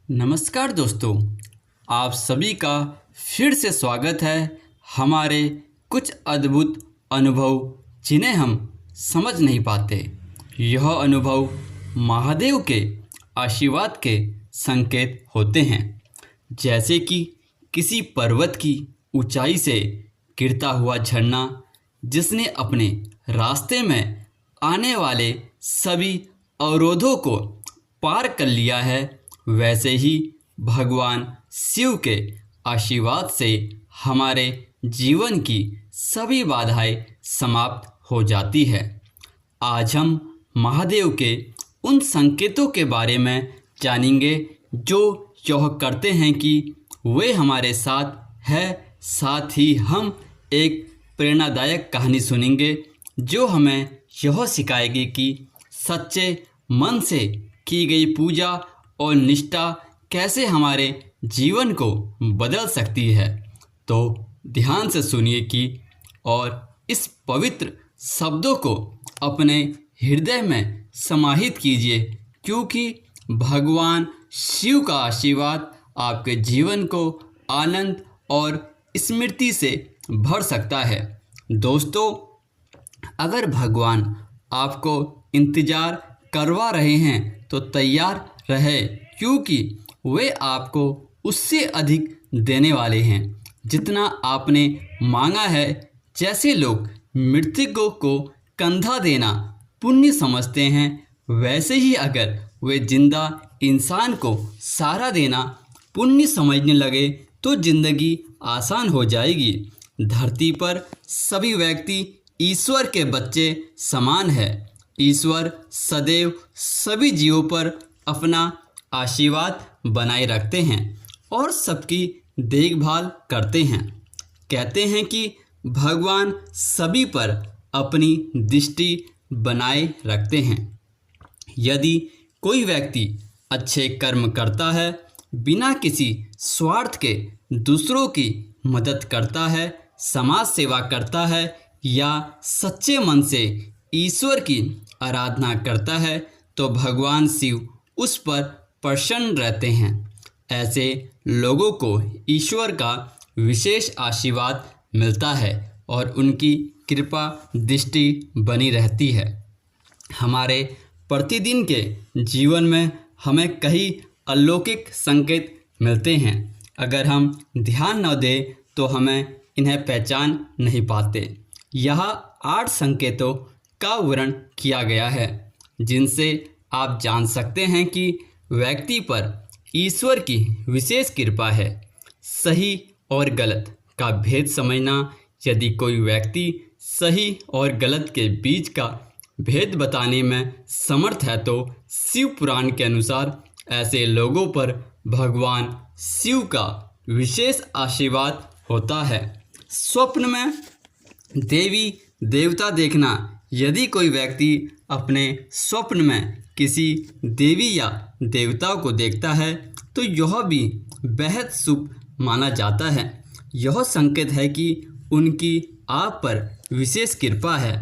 नमस्कार दोस्तों, आप सभी का फिर से स्वागत है हमारे कुछ अद्भुत अनुभव जिन्हें हम समझ नहीं पाते। यह अनुभव महादेव के आशीर्वाद के संकेत होते हैं, जैसे कि किसी पर्वत की ऊंचाई से गिरता हुआ झरना जिसने अपने रास्ते में आने वाले सभी अवरोधों को पार कर लिया है। वैसे ही भगवान शिव के आशीर्वाद से हमारे जीवन की सभी बाधाएं समाप्त हो जाती है। आज हम महादेव के उन संकेतों के बारे में जानेंगे जो यह करते हैं कि वे हमारे साथ है। साथ ही हम एक प्रेरणादायक कहानी सुनेंगे जो हमें यह सिखाएगी कि सच्चे मन से की गई पूजा और निष्ठा कैसे हमारे जीवन को बदल सकती है। तो ध्यान से सुनिए कि और इस पवित्र शब्दों को अपने हृदय में समाहित कीजिए, क्योंकि भगवान शिव का आशीर्वाद आपके जीवन को आनंद और स्मृति से भर सकता है। दोस्तों, अगर भगवान आपको इंतज़ार करवा रहे हैं तो तैयार रहे, क्योंकि वे आपको उससे अधिक देने वाले हैं जितना आपने मांगा है। जैसे लोग मृतकों को कंधा देना पुण्य समझते हैं, वैसे ही अगर वे जिंदा इंसान को सहारा देना पुण्य समझने लगे तो जिंदगी आसान हो जाएगी। धरती पर सभी व्यक्ति ईश्वर के बच्चे समान है। ईश्वर सदैव सभी जीवों पर अपना आशीर्वाद बनाए रखते हैं और सबकी देखभाल करते हैं। कहते हैं कि भगवान सभी पर अपनी दृष्टि बनाए रखते हैं। यदि कोई व्यक्ति अच्छे कर्म करता है, बिना किसी स्वार्थ के दूसरों की मदद करता है, समाज सेवा करता है या सच्चे मन से ईश्वर की आराधना करता है, तो भगवान शिव उस पर प्रसन्न रहते हैं। ऐसे लोगों को ईश्वर का विशेष आशीर्वाद मिलता है और उनकी कृपा दृष्टि बनी रहती है। हमारे प्रतिदिन के जीवन में हमें कई अलौकिक संकेत मिलते हैं। अगर हम ध्यान न दें तो हमें इन्हें पहचान नहीं पाते। यहाँ 8 संकेतों का वर्णन किया गया है जिनसे आप जान सकते हैं कि व्यक्ति पर ईश्वर की विशेष कृपा है। सही और गलत का भेद समझना। यदि कोई व्यक्ति सही और गलत के बीच का भेद बताने में समर्थ है तो शिव पुराण के अनुसार ऐसे लोगों पर भगवान शिव का विशेष आशीर्वाद होता है। स्वप्न में देवी देवता देखना। यदि कोई व्यक्ति अपने स्वप्न में किसी देवी या देवता को देखता है तो यह भी बेहद शुभ माना जाता है। यह संकेत है कि उनकी आप पर विशेष कृपा है।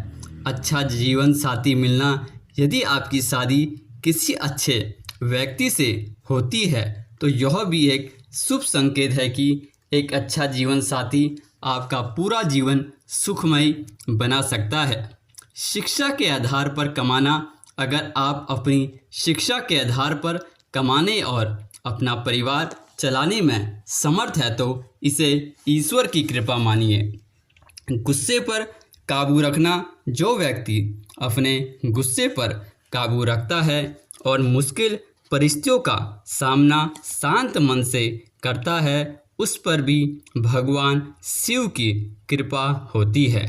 अच्छा जीवन साथी मिलना। यदि आपकी शादी किसी अच्छे व्यक्ति से होती है तो यह भी एक शुभ संकेत है कि एक अच्छा जीवन साथी आपका पूरा जीवन सुखमय बना सकता है। शिक्षा के आधार पर कमाना। अगर आप अपनी शिक्षा के आधार पर कमाने और अपना परिवार चलाने में समर्थ है तो इसे ईश्वर की कृपा मानिए। गुस्से पर काबू रखना। जो व्यक्ति अपने गुस्से पर काबू रखता है और मुश्किल परिस्थितियों का सामना शांत मन से करता है, उस पर भी भगवान शिव की कृपा होती है।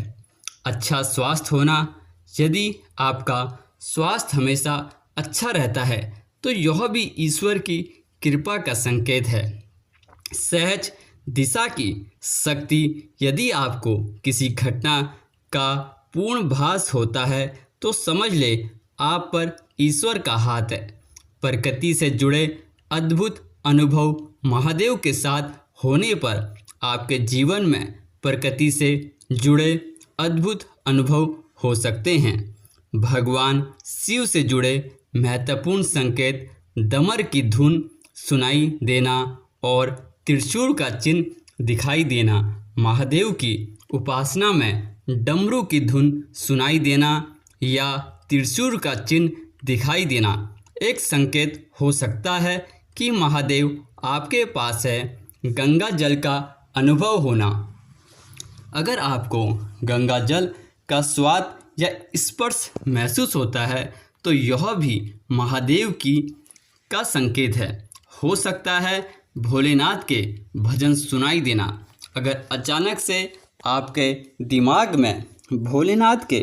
अच्छा स्वास्थ्य होना। यदि आपका स्वास्थ्य हमेशा अच्छा रहता है तो यह भी ईश्वर की कृपा का संकेत है। सहज दिशा की शक्ति। यदि आपको किसी घटना का पूर्ण भास होता है तो समझ ले आप पर ईश्वर का हाथ है। प्रकृति से जुड़े अद्भुत अनुभव। महादेव के साथ होने पर आपके जीवन में प्रकृति से जुड़े अद्भुत अनुभव हो सकते हैं। भगवान शिव से जुड़े महत्वपूर्ण संकेत। दमर की धुन। सुनाई देना और त्रिशूल का चिन्ह दिखाई देना। महादेव की उपासना में डमरू की धुन सुनाई देना या त्रिशूल का चिन्ह दिखाई देना एक संकेत हो सकता है कि महादेव आपके पास है। गंगा जल का अनुभव होना। अगर आपको गंगा जल का स्वाद या स्पर्श महसूस होता है तो यह भी महादेव का संकेत है। हो सकता है भोलेनाथ के भजन सुनाई देना। अगर अचानक से आपके दिमाग में भोलेनाथ के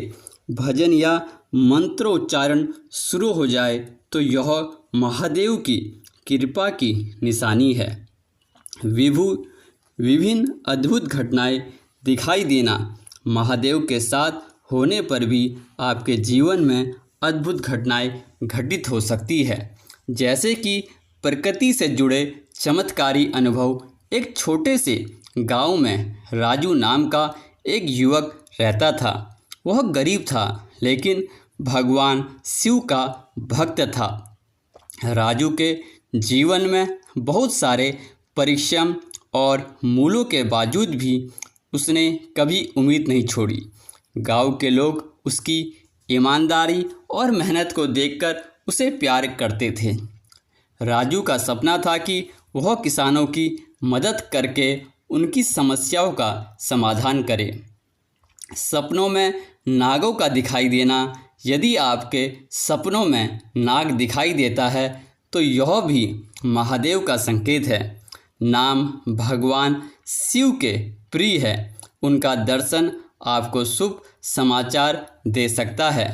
भजन या मंत्रोच्चारण शुरू हो जाए तो यह महादेव की कृपा की निशानी है। विभिन्न अद्भुत घटनाएं दिखाई देना। महादेव के साथ होने पर भी आपके जीवन में अद्भुत घटनाएं घटित हो सकती है, जैसे कि प्रकृति से जुड़े चमत्कारी अनुभव। एक छोटे से गांव में राजू नाम का एक युवक रहता था। वह गरीब था लेकिन भगवान शिव का भक्त था। राजू के जीवन में बहुत सारे परिश्रम और मूलों के बावजूद भी उसने कभी उम्मीद नहीं छोड़ी। गांव के लोग उसकी ईमानदारी और मेहनत को देखकर उसे प्यार करते थे। राजू का सपना था कि वह किसानों की मदद करके उनकी समस्याओं का समाधान करे। सपनों में नागों का दिखाई देना। यदि आपके सपनों में नाग दिखाई देता है तो यह भी महादेव का संकेत है। नाम भगवान शिव के प्रिय है। उनका दर्शन आपको शुभ समाचार दे सकता है।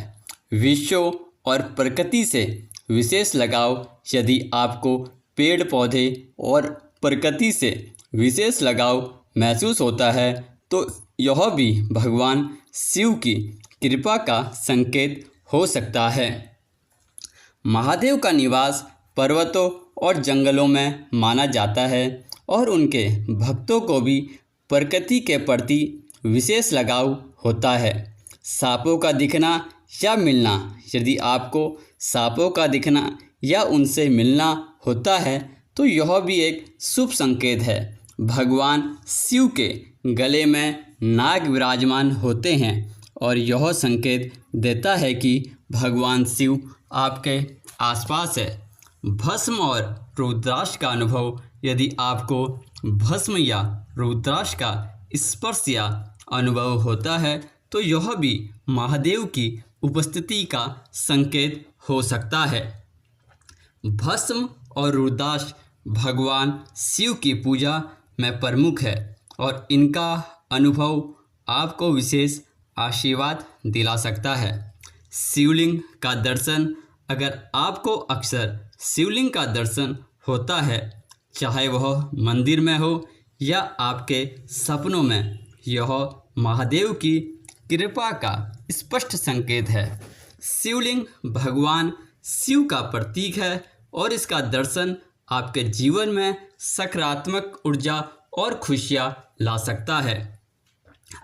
विश्व और प्रकृति से विशेष लगाव। यदि आपको पेड़ पौधे और प्रकृति से विशेष लगाव महसूस होता है तो यह भी भगवान शिव की कृपा का संकेत हो सकता है। महादेव का निवास पर्वतों और जंगलों में माना जाता है और उनके भक्तों को भी प्रकृति के प्रति विशेष लगाव होता है। सांपों का दिखना या मिलना। यदि आपको सांपों का दिखना या उनसे मिलना होता है तो यह भी एक शुभ संकेत है। भगवान शिव के गले में नाग विराजमान होते हैं और यह संकेत देता है कि भगवान शिव आपके आसपास है। भस्म और रुद्राक्ष का अनुभव। यदि आपको भस्म या रुद्राक्ष का स्पर्श या अनुभव होता है तो यह भी महादेव की उपस्थिति का संकेत हो सकता है। भस्म और रुद्राक्ष भगवान शिव की पूजा में प्रमुख है और इनका अनुभव आपको विशेष आशीर्वाद दिला सकता है। शिवलिंग का दर्शन। अगर आपको अक्सर शिवलिंग का दर्शन होता है, चाहे वह मंदिर में हो या आपके सपनों में, यह महादेव की कृपा का स्पष्ट संकेत है। शिवलिंग भगवान शिव का प्रतीक है और इसका दर्शन आपके जीवन में सकारात्मक ऊर्जा और खुशियाँ ला सकता है।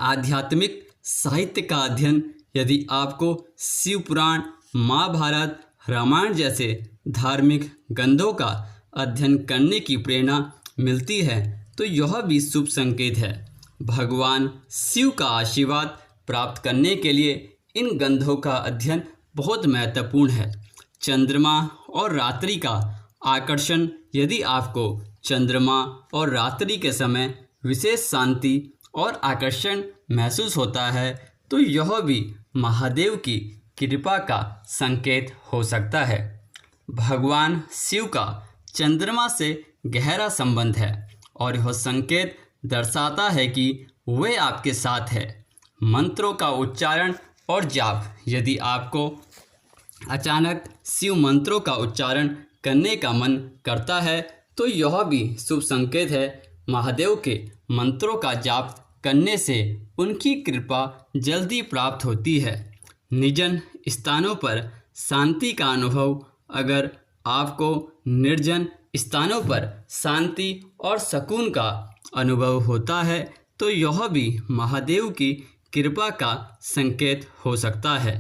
आध्यात्मिक साहित्य का अध्ययन। यदि आपको शिव पुराण, महाभारत, रामायण जैसे धार्मिक ग्रंथों का अध्ययन करने की प्रेरणा मिलती है तो यह भी शुभ संकेत है। भगवान शिव का आशीर्वाद प्राप्त करने के लिए इन ग्रंथों का अध्ययन बहुत महत्वपूर्ण है। चंद्रमा और रात्रि का आकर्षण। यदि आपको चंद्रमा और रात्रि के समय विशेष शांति और आकर्षण महसूस होता है तो यह भी महादेव की कृपा का संकेत हो सकता है। भगवान शिव का चंद्रमा से गहरा संबंध है और यह संकेत दर्शाता है कि वे आपके साथ है। मंत्रों का उच्चारण और जाप। यदि आपको अचानक शिव मंत्रों का उच्चारण करने का मन करता है तो यह भी शुभ संकेत है। महादेव के मंत्रों का जाप करने से उनकी कृपा जल्दी प्राप्त होती है। निर्जन स्थानों पर शांति का अनुभव। अगर आपको निर्जन स्थानों पर शांति और सुकून का अनुभव होता है तो यह भी महादेव की कृपा का संकेत हो सकता है।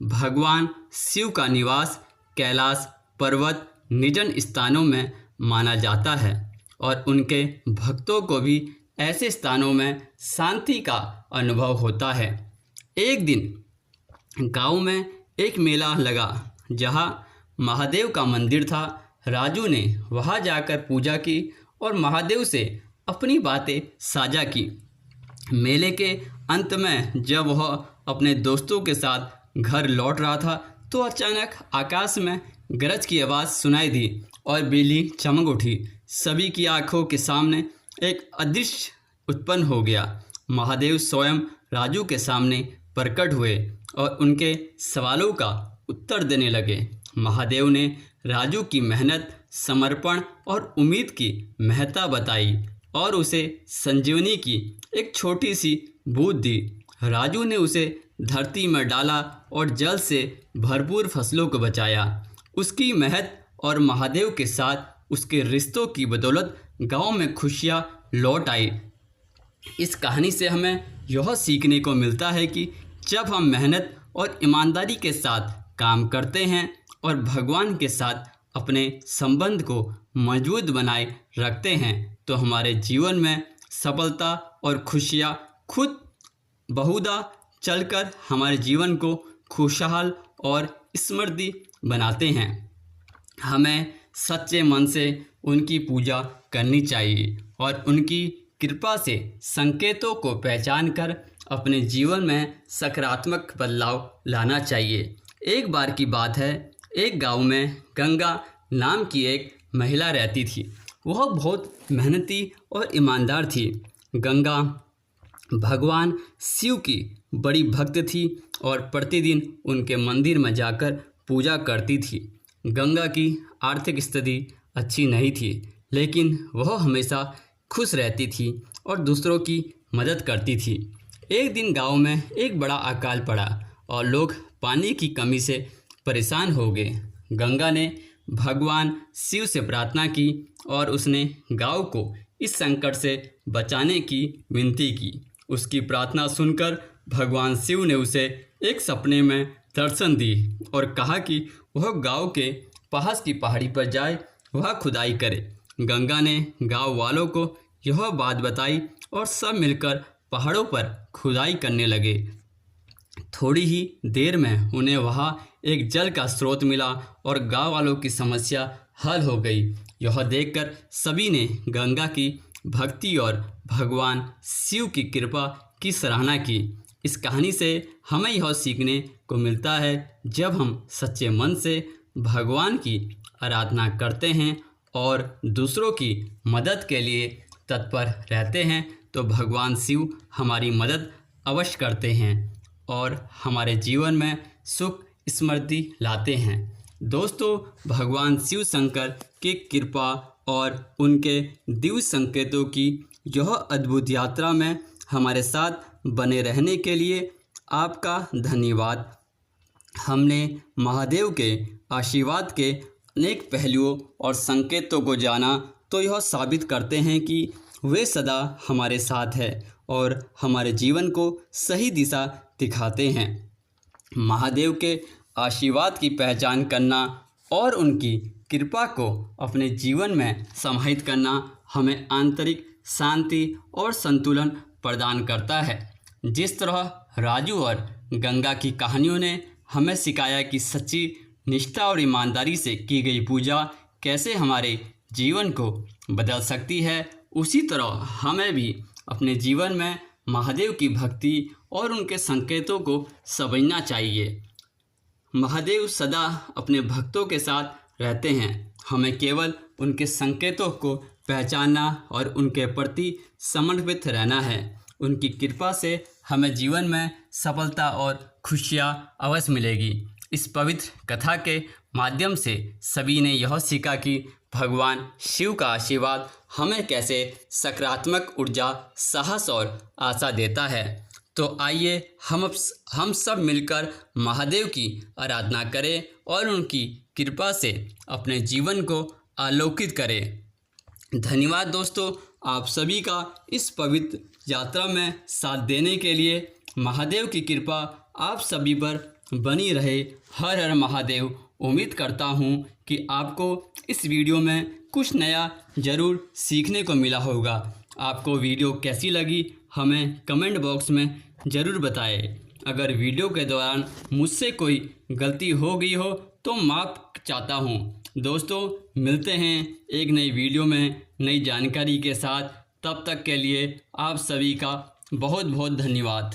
भगवान शिव का निवास कैलाश पर्वत निर्जन स्थानों में माना जाता है और उनके भक्तों को भी ऐसे स्थानों में शांति का अनुभव होता है। एक दिन गांव में एक मेला लगा जहां महादेव का मंदिर था। राजू ने वहां जाकर पूजा की और महादेव से अपनी बातें साझा की। मेले के अंत में जब वह अपने दोस्तों के साथ घर लौट रहा था तो अचानक आकाश में गरज की आवाज़ सुनाई दी और बिजली चमक उठी। सभी की आंखों के सामने एक अदृश्य उत्पन्न हो गया। महादेव स्वयं राजू के सामने प्रकट हुए और उनके सवालों का उत्तर देने लगे। महादेव ने राजू की मेहनत, समर्पण और उम्मीद की महत्ता बताई और उसे संजीवनी की एक छोटी सी बूंद दी। राजू ने उसे धरती में डाला और जल से भरपूर फसलों को बचाया। उसकी मेहनत और महादेव के साथ उसके रिश्तों की बदौलत गांव में खुशियां लौट आई। इस कहानी से हमें यह सीखने को मिलता है कि जब हम मेहनत और ईमानदारी के साथ काम करते हैं और भगवान के साथ अपने संबंध को मजबूत बनाए रखते हैं तो हमारे जीवन में सफलता और खुशियाँ खुद बहुधा चलकर हमारे जीवन को खुशहाल और समृद्धि बनाते हैं। हमें सच्चे मन से उनकी पूजा करनी चाहिए और उनकी कृपा से संकेतों को पहचान कर अपने जीवन में सकारात्मक बदलाव लाना चाहिए। एक बार की बात है, एक गांव में गंगा नाम की एक महिला रहती थी। वह बहुत मेहनती और ईमानदार थी। गंगा भगवान शिव की बड़ी भक्त थी और प्रतिदिन उनके मंदिर में जाकर पूजा करती थी। गंगा की आर्थिक स्थिति अच्छी नहीं थी, लेकिन वह हमेशा खुश रहती थी और दूसरों की मदद करती थी। एक दिन गांव में एक बड़ा अकाल पड़ा और लोग पानी की कमी से परेशान हो गए। गंगा ने भगवान शिव से प्रार्थना की और उसने गांव को इस संकट से बचाने की विनती की। उसकी प्रार्थना सुनकर भगवान शिव ने उसे एक सपने में दर्शन दी और कहा कि वह गांव के पास की पहाड़ी पर जाए, वह खुदाई करे। गंगा ने गांव वालों को यह बात बताई और सब मिलकर पहाड़ों पर खुदाई करने लगे। थोड़ी ही देर में उन्हें वहां एक जल का स्रोत मिला और गांव वालों की समस्या हल हो गई। यह देखकर सभी ने गंगा की भक्ति और भगवान शिव की कृपा की सराहना की। इस कहानी से हमें यह सीखने को मिलता है, जब हम सच्चे मन से भगवान की आराधना करते हैं और दूसरों की मदद के लिए तत्पर रहते हैं तो भगवान शिव हमारी मदद अवश्य करते हैं और हमारे जीवन में सुख समृद्धि लाते हैं। दोस्तों, भगवान शिव शंकर की कृपा और उनके दिव्य संकेतों की यह अद्भुत यात्रा में हमारे साथ बने रहने के लिए आपका धन्यवाद। हमने महादेव के आशीर्वाद के अनेक पहलुओं और संकेतों को जाना तो यह साबित करते हैं कि वे सदा हमारे साथ हैं और हमारे जीवन को सही दिशा दिखाते हैं। महादेव के आशीर्वाद की पहचान करना और उनकी कृपा को अपने जीवन में समाहित करना हमें आंतरिक शांति और संतुलन प्रदान करता है। जिस तरह राजू और गंगा की कहानियों ने हमें सिखाया कि सच्ची निष्ठा और ईमानदारी से की गई पूजा कैसे हमारे जीवन को बदल सकती है, उसी तरह हमें भी अपने जीवन में महादेव की भक्ति और उनके संकेतों को समझना चाहिए। महादेव सदा अपने भक्तों के साथ रहते हैं। हमें केवल उनके संकेतों को पहचानना और उनके प्रति समर्पित रहना है। उनकी कृपा से हमें जीवन में सफलता और खुशियाँ अवश्य मिलेगी। इस पवित्र कथा के माध्यम से सभी ने यह सीखा कि भगवान शिव का आशीर्वाद हमें कैसे सकारात्मक ऊर्जा, साहस और आशा देता है। तो आइए हम सब मिलकर महादेव की आराधना करें और उनकी कृपा से अपने जीवन को आलोकित करें। धन्यवाद दोस्तों, आप सभी का इस पवित्र यात्रा में साथ देने के लिए। महादेव की कृपा आप सभी पर बनी रहे। हर हर महादेव। उम्मीद करता हूँ कि आपको इस वीडियो में कुछ नया ज़रूर सीखने को मिला होगा। आपको वीडियो कैसी लगी हमें कमेंट बॉक्स में ज़रूर बताएं। अगर वीडियो के दौरान मुझसे कोई गलती हो गई हो तो माफ़ चाहता हूँ। दोस्तों, मिलते हैं एक नई वीडियो में नई जानकारी के साथ। तब तक के लिए आप सभी का बहुत बहुत धन्यवाद।